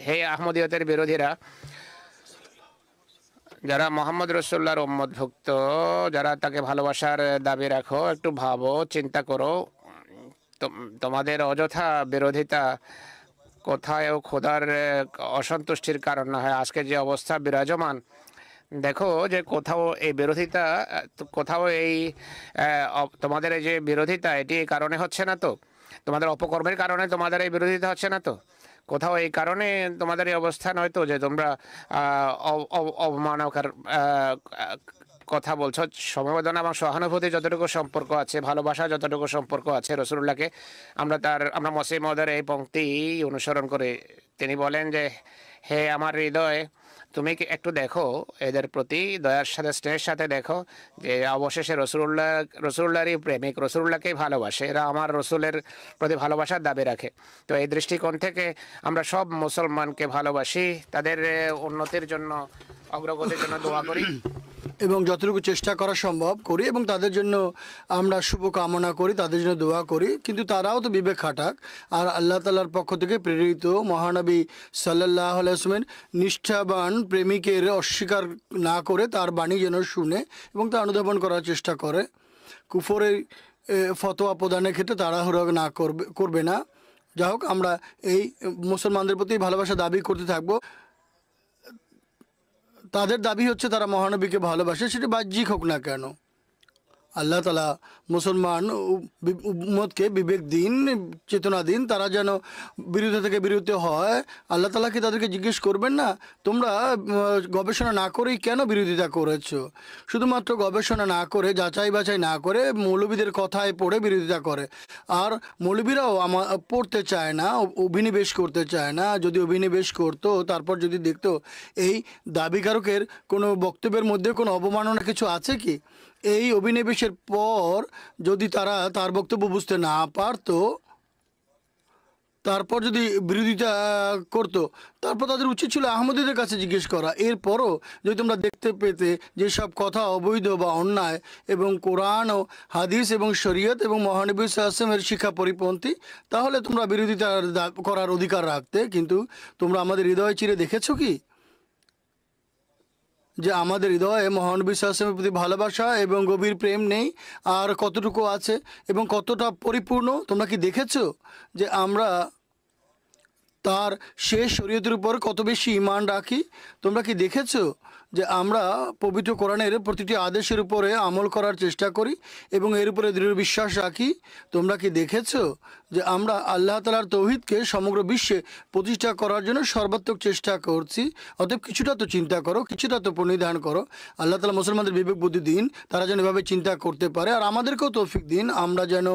হে আহমদিয়তের বিরোধীরা, যারা মোহাম্মদ রসুল্লাহর উম্মতভুক্ত, যারা তাকে ভালোবাসার দাবি রাখো, একটু ভাবো, চিন্তা করো। তোমাদের অযথা বিরোধিতা কোথাও খোদার অসন্তুষ্টির কারণ না হয়। আজকে যে অবস্থা বিরাজমান, দেখো যে কোথাও এই বিরোধিতা, কোথাও এই তোমাদের এই যে বিরোধিতা, এটি এই কারণে হচ্ছে না তো? তোমাদের অপকর্মের কারণে তোমাদের এই বিরোধিতা হচ্ছে না তো? কোথাও এই কারণে তোমাদের এই অবস্থা নয় তো যে তোমরা অবমাননার কথা বলছো? সমবেদনা এবং সহানুভূতি যতটুকু সম্পর্ক আছে, ভালোবাসা যতটুকু সম্পর্ক আছে রসুলুল্লাহকে, আমরা মসিহ মহোদয়ের এই পংক্তি অনুসরণ করে তিনি বলেন যে, হে আমার হৃদয়, তুমি কি একটু দেখো এদের প্রতি দয়ার সাথে, স্নেহের সাথে দেখো যে অবশেষে রসুলুল্লাহরই প্রেমিক, রসুলুল্লাহকেই ভালোবাসে, এরা আমার রসুলের প্রতি ভালোবাসার দাবি রাখে। তো এই দৃষ্টিকোণ থেকে আমরা সব মুসলমানকে ভালোবাসি, তাদের উন্নতির জন্য, অগ্রগতির জন্য দোয়া করি এবং যতটুকু চেষ্টা করা সম্ভব করি এবং তাদের জন্য আমরা শুভ কামনা করি, তাদের জন্য দোয়া করি। কিন্তু তারাও তো বিবেক খাটাক। আর আল্লাহ তাআলার পক্ষ থেকে প্রেরিত মহানবী সাল্লাল্লাহু আলাইহি ওয়াসাল্লামের নিষ্ঠাবান প্রেমিকের অস্বীকার না করে তার বাণী যেন শুনে এবং তা অনুধাবন করার চেষ্টা করে। কুফরের ফতোয়া প্রদানের ক্ষেত্রে তাড়াহুড়ো না করবে না। যা হোক, আমরা এই মুসলমানদের প্রতি ভালোবাসা দাবি করতে থাকবো। তাদের দাবি হচ্ছে তারা মহানবীকে ভালোবাসে, সেটা বাহ্যিক হোক না কেন। আল্লাহ তাআলা মুসলমান উম্মতকে বিবেক দিন, চেতনা দিন, তারা যেন বিরুদ্ধে থেকে বিরুদ্ধে হয়। আল্লাহ তাআলা কি তাদেরকে জিজ্ঞেস করবেন না, তোমরা গবেষণা না করেই কেন বিরোধিতা করেছো? শুধুমাত্র গবেষণা না করে, যাচাই বাছাই না করে মৌলবীদের কথায় পড়ে বিরোধিতা করে। আর মৌলবীরাও পড়তে চায় না, অভিনিবেশ করতে চায় না। যদি অভিনিবেশ করতো, তারপর যদি দেখতো এই দাবিকারকের কোনো বক্তব্যের মধ্যে কোনো অবমাননা কিছু আছে কি, এই অভিনিবেশের পর যদি তারা তার বক্তব্য বুঝতে না পারতো, তারপর যদি বিরোধিতা করতো, তারপর তাদের উচিত ছিল আহমদীদের কাছে জিজ্ঞেস করা। এরপরও যদি তোমরা দেখতে পেতে যেসব কথা অবৈধ বা অন্যায় এবং কোরআন ও হাদিস এবং শরীয়ত এবং মহানবী সাল্লাল্লাহু আলাইহি ওয়াসাল্লামের শিক্ষা পরিপন্থী, তাহলে তোমরা বিরোধিতা করার অধিকার রাখতে। কিন্তু তোমরা আমাদের হৃদয় চিরে দেখেছো কি যে আমাদের হৃদয়ে মহানবী সাল্লাল্লাহু আলাইহি ওয়াসাল্লামের প্রতি ভালোবাসা এবং গভীর প্রেম নেই? আর কতটুকু আছে এবং কতটা পরিপূর্ণ তোমরা কি দেখেছো? যে আমরা তার শেষ শরীয়তের উপর কত বেশি ঈমান রাখি? তোমরা কি দেখেছো যে আমরা পবিত্র কোরআনের প্রতিটি আদেশের উপরে আমল করার চেষ্টা করি এবং এর উপরে দৃঢ় বিশ্বাস রাখি? তোমরা কি দেখেছো যে আমরা আল্লাহ তাআলার তৌহিদকে সমগ্র বিশ্বে প্রতিষ্ঠা করার জন্য সর্বাত্মক চেষ্টা করছি? অতএব কিছুটা তো চিন্তা করো, কিছুটা তো পরিধান করো। আল্লাহ তাআলা মুসলমানদের বিবেক বুদ্ধি দিন, তারা যেন এভাবে চিন্তা করতে পারে। আর আমাদেরকেও তৌফিক দিন, আমরা যেন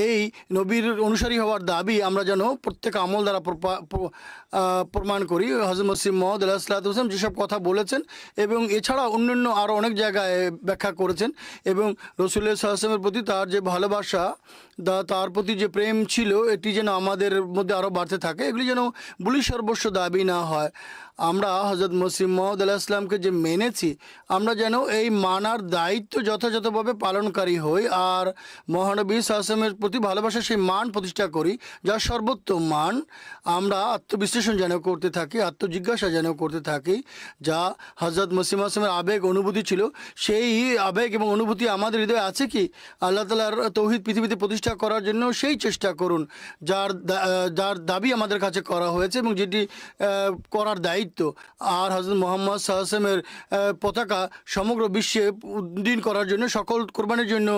এই নবীর অনুসারী হওয়ার দাবি আমরা যেন প্রত্যেক আমল দ্বারা প্রমাণ করি। হযরত মসিহ মাউদ আলাইহিস সালাতু ওয়াস সালাম যেসব কথা বলেছেন এবং এছাড়া অন্যান্য আরও অনেক জায়গায় ব্যাখ্যা করেছেন, এবং রাসূলুল্লাহ সাল্লাল্লাহু আলাইহি ওয়াসাল্লামের প্রতি তার যে ভালোবাসা, তার প্রতি যে প্রেম ছিল, এটি যেন আমাদের মধ্যে আরও বাড়তে থাকে। এগুলি যেন বলি সর্বস্ব দাবি না হয়। আমরা হযরত মসিহ মাউদ আলাইহিস সালামকে যে মেনেছি, আমরা যেন এই মানার দায়িত্ব যথাযথভাবে পালনকারী হই আর মহানবী সাল্লাল্লাহু আলাইহি ওয়াসাল্লামের প্রতি ভালোবাসা সেই মান প্রতিষ্ঠা করি যা সর্বোত্তম মান। আমরা আত্মবিশ্লেষণ যেন করতে থাকি, আত্মজিজ্ঞাসা যেন করতে থাকি। যা হযরত মসিহ মাউদ সাল্লামের আবেগ অনুভূতি ছিল, সেই আবেগ এবং অনুভূতি আমাদের হৃদয়ে আছে কি? আল্লাহ তাআলার তৌহিদ পৃথিবীতে প্রতিষ্ঠা করার জন্য সেই চেষ্টা করুন যার দাবি আমাদের কাছে করা হয়েছে এবং যেটি করার দায়িত্ব। আর হযরত মুহাম্মদ সাল্লাল্লাহু আলাইহি ওয়াসাল্লামের পতাকা সমগ্র বিশ্বে উড্ডীন করার জন্য, সকল কোরবানির জন্য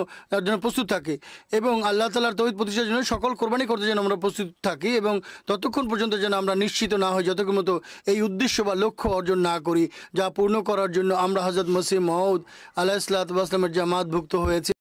প্রস্তুত থাকি এবং আল্লাহ তাআলার তৌহিদ প্রতিষ্ঠার জন্য সকল কোরবানি করতে যেন আমরা প্রস্তুত থাকি এবং ততক্ষণ পর্যন্ত যেন আমরা নিশ্চিত না হই যতক্ষণ মতো এই উদ্দেশ্য বা লক্ষ্য অর্জন না করি, যা পূর্ণ করার জন্য আমরা হযরত মসিহ মাউদ আলাইহিস সালাতু ওয়াস সালামের জামাতভুক্ত হয়েছি।